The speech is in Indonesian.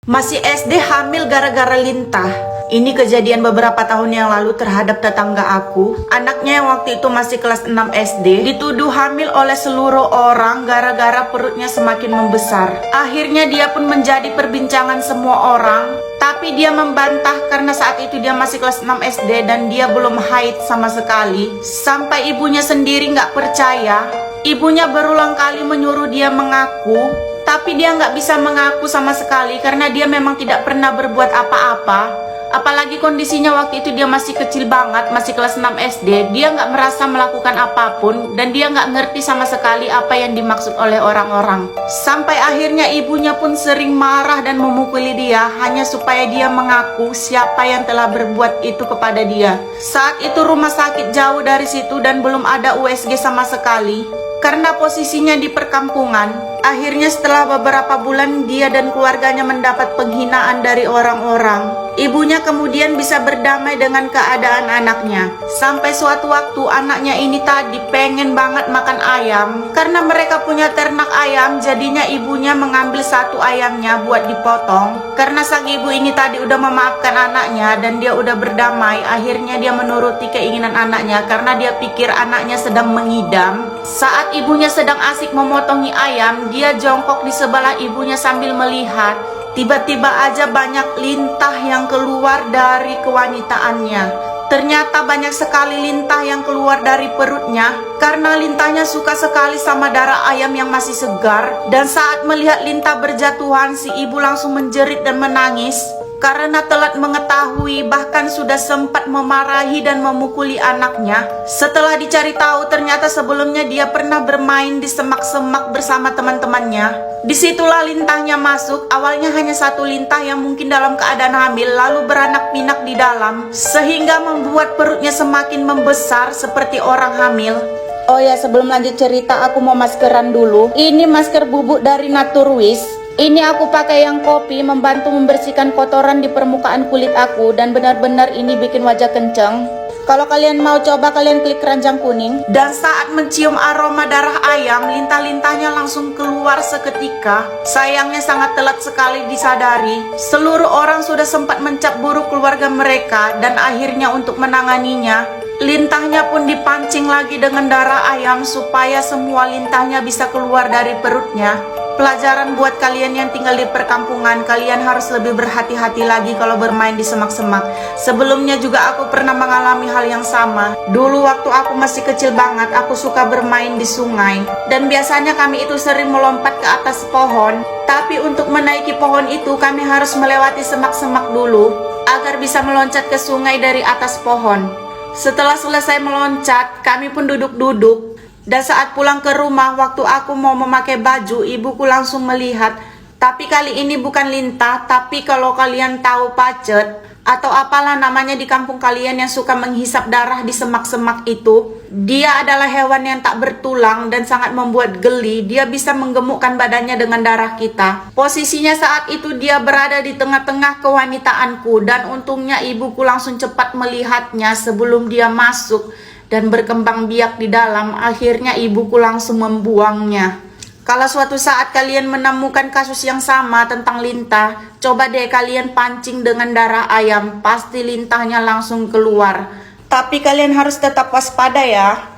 Masih SD hamil gara-gara lintah. Ini kejadian beberapa tahun yang lalu terhadap tetangga aku. Anaknya yang waktu itu masih kelas 6 SD dituduh hamil oleh seluruh orang gara-gara perutnya semakin membesar. Akhirnya dia pun menjadi perbincangan semua orang. Tapi dia membantah karena saat itu dia masih kelas 6 SD dan dia belum haid sama sekali. Sampai ibunya sendiri nggak percaya. Ibunya berulang kali menyuruh dia mengaku, tapi dia nggak bisa mengaku sama sekali karena dia memang tidak pernah berbuat apa-apa. Apalagi kondisinya waktu itu dia masih kecil banget, masih kelas 6 SD. Dia nggak merasa melakukan apapun dan dia nggak ngerti sama sekali apa yang dimaksud oleh orang-orang. Sampai akhirnya ibunya pun sering marah dan memukuli dia hanya supaya dia mengaku siapa yang telah berbuat itu kepada dia. Saat itu rumah sakit jauh dari situ dan belum ada USG sama sekali. Karena posisinya di perkampungan, akhirnya setelah beberapa bulan dia dan keluarganya mendapat penghinaan dari orang-orang. Ibunya kemudian bisa berdamai dengan keadaan anaknya. Sampai suatu waktu anaknya ini tadi pengen banget makan ayam. Karena mereka punya ternak ayam, jadinya ibunya mengambil satu ayamnya buat dipotong. Karena sang ibu ini tadi udah memaafkan anaknya dan dia udah berdamai, akhirnya dia menuruti keinginan anaknya karena dia pikir anaknya sedang mengidam. Saat ibunya sedang asik memotongi ayam, dia jongkok di sebelah ibunya sambil melihat. Tiba-tiba aja banyak lintah yang keluar dari kewanitaannya. Ternyata banyak sekali lintah yang keluar dari perutnya karena lintahnya suka sekali sama darah ayam yang masih segar. Dan saat melihat lintah berjatuhan, si ibu langsung menjerit dan menangis karena telat mengetahui, bahkan sudah sempat memarahi dan memukuli anaknya. Setelah dicari tahu, ternyata sebelumnya dia pernah bermain di semak-semak bersama teman-temannya. Disitulah lintahnya masuk. Awalnya hanya satu lintah yang mungkin dalam keadaan hamil, lalu beranak pinak di dalam, sehingga membuat perutnya semakin membesar seperti orang hamil. Oh ya, sebelum lanjut cerita, aku mau maskeran dulu. Ini masker bubuk dari Naturwis. Ini aku pakai yang kopi, membantu membersihkan kotoran di permukaan kulit aku, dan benar-benar ini bikin wajah kenceng. Kalau kalian mau coba, kalian klik keranjang kuning. Dan saat mencium aroma darah ayam, lintah-lintahnya langsung keluar seketika. Sayangnya sangat telat sekali disadari. Seluruh orang sudah sempat mencap buruk keluarga mereka, dan akhirnya untuk menanganinya, lintahnya pun dipancing lagi dengan darah ayam supaya semua lintahnya bisa keluar dari perutnya. Pelajaran buat kalian yang tinggal di perkampungan, kalian harus lebih berhati-hati lagi kalau bermain di semak-semak. Sebelumnya juga aku pernah mengalami hal yang sama. Dulu waktu aku masih kecil banget, aku suka bermain di sungai. Dan biasanya kami itu sering melompat ke atas pohon. Tapi untuk menaiki pohon itu kami harus melewati semak-semak dulu agar bisa meloncat ke sungai dari atas pohon. Setelah selesai meloncat, kami pun duduk-duduk. Dan saat pulang ke rumah, waktu aku mau memakai baju, ibuku langsung melihat. Tapi kali ini bukan lintah, tapi kalau kalian tahu pacet, atau apalah namanya di kampung kalian yang suka menghisap darah di semak-semak itu. Dia adalah hewan yang tak bertulang dan sangat membuat geli. Dia bisa menggemukkan badannya dengan darah kita. Posisinya saat itu dia berada di tengah-tengah kewanitaanku. Dan untungnya ibuku langsung cepat melihatnya sebelum dia masuk dan berkembang biak di dalam. Akhirnya ibuku langsung membuangnya. Kalau suatu saat kalian menemukan kasus yang sama tentang lintah, coba deh kalian pancing dengan darah ayam, pasti lintahnya langsung keluar. Tapi kalian harus tetap waspada ya.